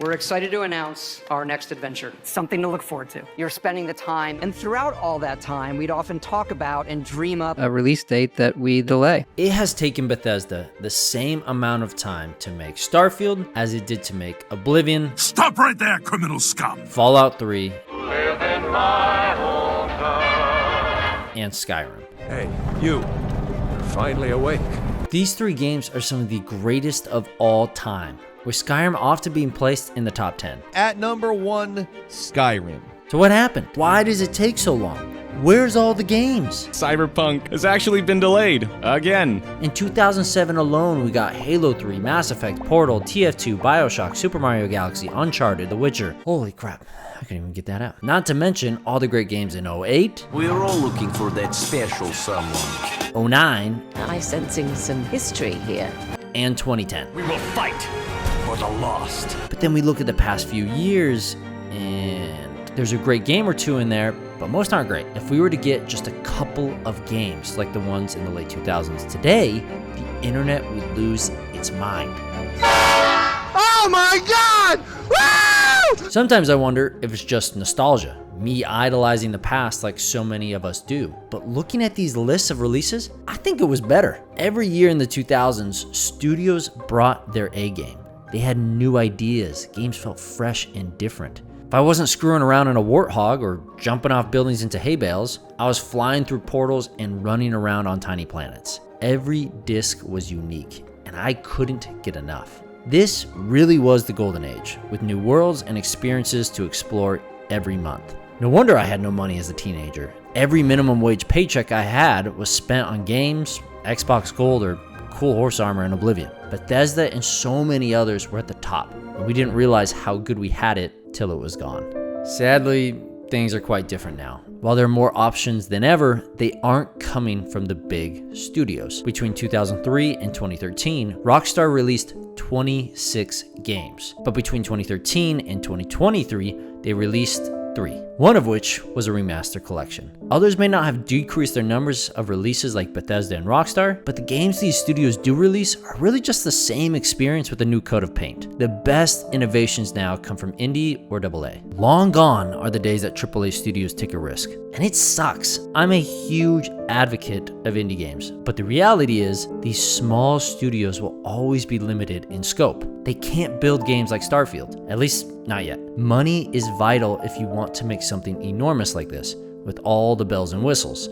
we're excited to announce our next adventure. Something to look forward to. You're spending the time, and throughout all that time, we'd often talk about and dream up a release date that we delay. It has taken Bethesda the same amount of time to make Starfield as it did to make Oblivion. Stop right there, criminal scum! Fallout 3. And Skyrim. Hey, you're finally awake. These 3 games are some of the greatest of all time, with Skyrim often being placed in the top 10. At number 1, Skyrim. So what happened? Why does it take so long? Where's all the games? Cyberpunk has actually been delayed again. In 2007 alone, we got Halo 3, Mass Effect, Portal, TF2, BioShock, Super Mario Galaxy, Uncharted, The Witcher. Holy crap, I couldn't even get that out. Not to mention all the great games in 08. We're all looking for that special someone. 09. I'm sensing some history here. And 2010. We will fight for the lost. But then we look at the past few years, and there's a great game or two in there, but most aren't great. If we were to get just a couple of games like the ones in the late 2000s today, the internet would lose its mind. Oh my God! Woo! Sometimes I wonder if it's just nostalgia, me idolizing the past like so many of us do. But looking at these lists of releases, I think it was better. Every year in the 2000s, studios brought their A game. They had new ideas, games felt fresh and different. If I wasn't screwing around in a warthog or jumping off buildings into hay bales, I was flying through portals and running around on tiny planets. Every disc was unique, and I couldn't get enough. This really was the golden age, with new worlds and experiences to explore every month. No wonder I had no money as a teenager. Every minimum wage paycheck I had was spent on games, Xbox Gold, or cool horse armor in Oblivion. Bethesda and so many others were at the top, and we didn't realize how good we had it till it was gone. Sadly, things are quite different now. While there are more options than ever, they aren't coming from the big studios. Between 2003 and 2013, Rockstar released 26 games. But between 2013 and 2023, they released 3, one of which was a remaster collection. Others may not have decreased their numbers of releases like Bethesda and Rockstar, but the games these studios do release are really just the same experience with a new coat of paint. The best innovations now come from indie or AA. Long gone are the days that AAA studios take a risk, and it sucks. I'm a huge advocate of indie games, but the reality is these small studios will always be limited in scope. They can't build games like Starfield, at least not yet. Money is vital if you want to make something enormous like this, with all the bells and whistles.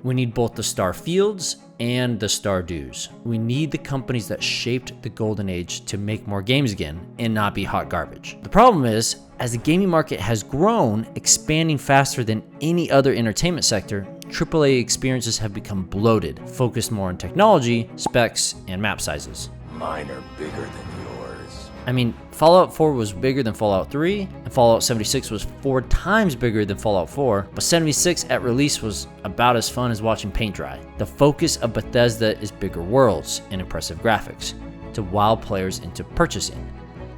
We need both the Starfields and the Stardews. We need the companies that shaped the golden age to make more games again and not be hot garbage. The problem is, as the gaming market has grown, expanding faster than any other entertainment sector, AAA experiences have become bloated, focused more on technology, specs, and map sizes. Mine are bigger than yours. I mean, Fallout 4 was bigger than Fallout 3, and Fallout 76 was 4 times bigger than Fallout 4, but 76 at release was about as fun as watching paint dry. The focus of Bethesda is bigger worlds and impressive graphics, to wow players into purchasing.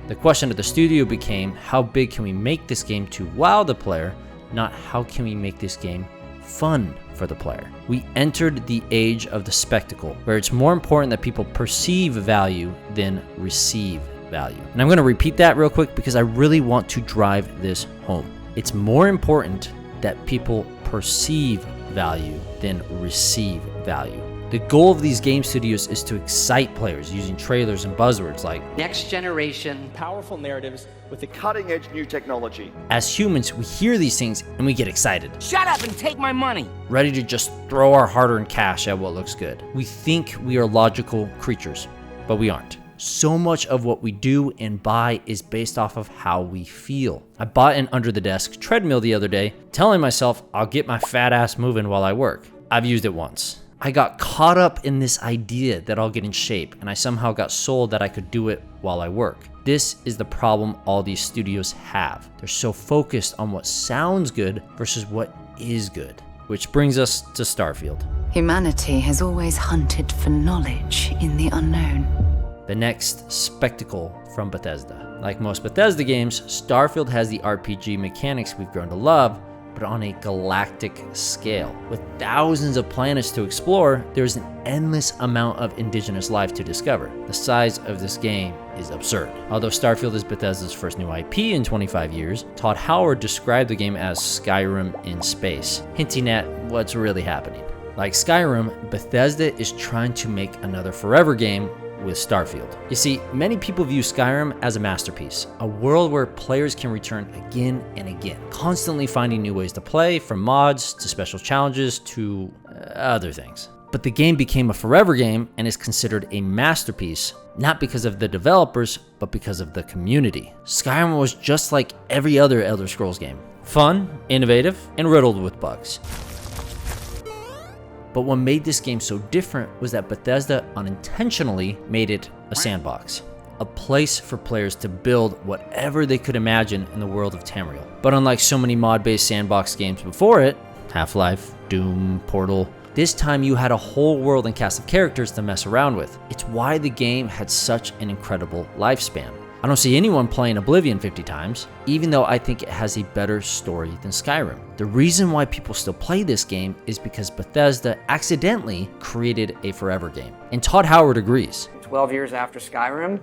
The question of the studio became, how big can we make this game to wow the player, not how can we make this game fun for the player. We entered the age of the spectacle, where it's more important that people perceive value than receive value. And I'm going to repeat that real quick because I really want to drive this home. It's more important that people perceive value than receive value. The goal of these game studios is to excite players using trailers and buzzwords like Next generation, powerful narratives with the cutting-edge new technology. As humans, we hear these things and we get excited. Shut up and take my money! Ready to just throw our hard-earned cash at what looks good. We think we are logical creatures, but we aren't. So much of what we do and buy is based off of how we feel. I bought an under-the-desk treadmill the other day, telling myself I'll get my fat ass moving while I work. I've used it once. I got caught up in this idea that I'll get in shape, and I somehow got sold that I could do it while I work. This is the problem all these studios have. They're so focused on what sounds good versus what is good. Which brings us to Starfield. Humanity has always hunted for knowledge in the unknown. The next spectacle from Bethesda. Like most Bethesda games, Starfield has the RPG mechanics we've grown to love, but on a galactic scale. With thousands of planets to explore, there's an endless amount of indigenous life to discover. The size of this game is absurd. Although Starfield is Bethesda's first new IP in 25 years, Todd Howard described the game as Skyrim in space, hinting at what's really happening. Like Skyrim, Bethesda is trying to make another forever game with Starfield. You see, many people view Skyrim as a masterpiece, a world where players can return again and again, constantly finding new ways to play, from mods to special challenges to other things. But the game became a forever game and is considered a masterpiece, not because of the developers, but because of the community. Skyrim was just like every other Elder Scrolls game. Fun, innovative, and riddled with bugs. But what made this game so different was that Bethesda unintentionally made it a sandbox, a place for players to build whatever they could imagine in the world of Tamriel. But unlike so many mod-based sandbox games before it, Half-Life, Doom, Portal, this time you had a whole world and cast of characters to mess around with. It's why the game had such an incredible lifespan. I don't see anyone playing Oblivion 50 times, even though I think it has a better story than Skyrim. The reason why people still play this game is because Bethesda accidentally created a forever game. And Todd Howard agrees. 12 years after Skyrim,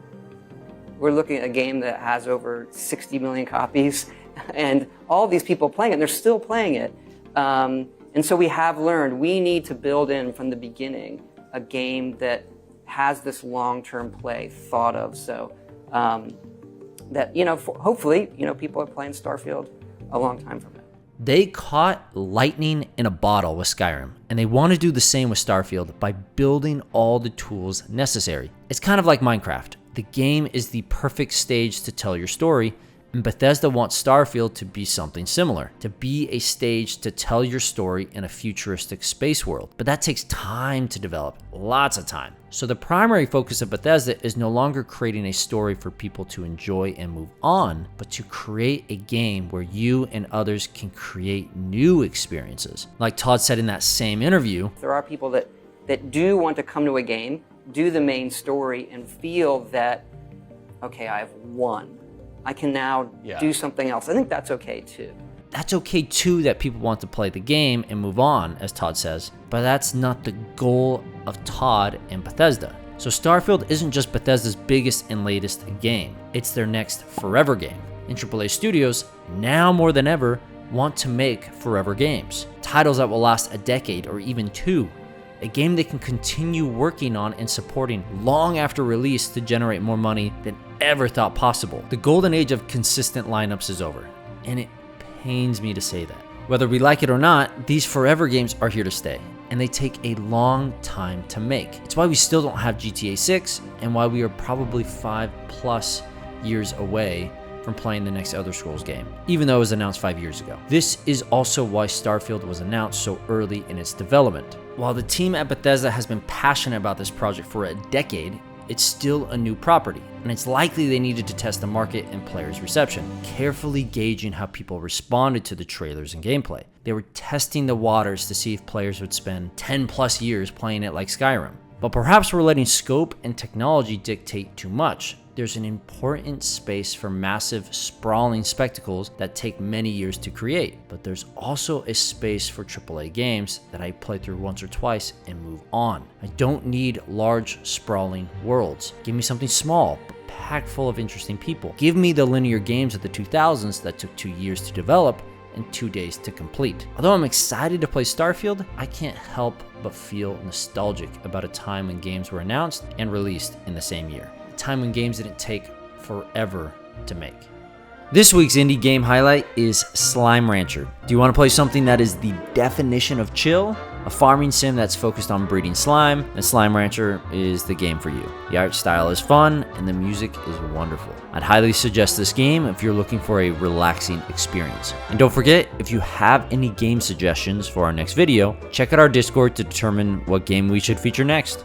we're looking at a game that has over 60 million copies, and all these people playing it, and they're still playing it. And so we have learned we need to build in from the beginning a game that has this long-term play thought of. So that, hopefully, people are playing Starfield a long time from now. They caught lightning in a bottle with Skyrim, and they want to do the same with Starfield by building all the tools necessary. It's kind of like Minecraft. The game is the perfect stage to tell your story, and Bethesda wants Starfield to be something similar, to be a stage to tell your story in a futuristic space world. But that takes time to develop, lots of time. So the primary focus of Bethesda is no longer creating a story for people to enjoy and move on, but to create a game where you and others can create new experiences. Like Todd said in that same interview, there are people that do want to come to a game, do the main story, and feel that, okay, I've won. I can now do something else. I think that's okay too. That's okay too that people want to play the game and move on, as Todd says, but that's not the goal of Todd and Bethesda. So Starfield isn't just Bethesda's biggest and latest game, it's their next forever game. And AAA studios, now more than ever, want to make forever games. Titles that will last a decade or even two. A game they can continue working on and supporting long after release to generate more money than ever thought possible. The golden age of consistent lineups is over, and it pains me to say that. Whether we like it or not, these forever games are here to stay, and they take a long time to make. It's why we still don't have GTA 6, and why we are probably 5+ years away from playing the next Elder Scrolls game, even though it was announced 5 years ago. This is also why Starfield was announced so early in its development. While the team at Bethesda has been passionate about this project for a decade, it's still a new property, and it's likely they needed to test the market and players' reception, carefully gauging how people responded to the trailers and gameplay. They were testing the waters to see if players would spend 10+ years playing it like Skyrim. But perhaps we're letting scope and technology dictate too much. There's an important space for massive, sprawling spectacles that take many years to create, but there's also a space for AAA games that I play through once or twice and move on. I don't need large, sprawling worlds. Give me something small, but packed full of interesting people. Give me the linear games of the 2000s that took 2 years to develop and 2 days to complete. Although I'm excited to play Starfield, I can't help but feel nostalgic about a time when games were announced and released in the same year. Time when games didn't take forever to make. This week's indie game highlight is Slime Rancher. Do you want to play something that is the definition of chill? A farming sim that's focused on breeding slime, and Slime Rancher is the game for you. The art style is fun, and the music is wonderful. I'd highly suggest this game if you're looking for a relaxing experience. And don't forget, if you have any game suggestions for our next video, check out our Discord to determine what game we should feature next.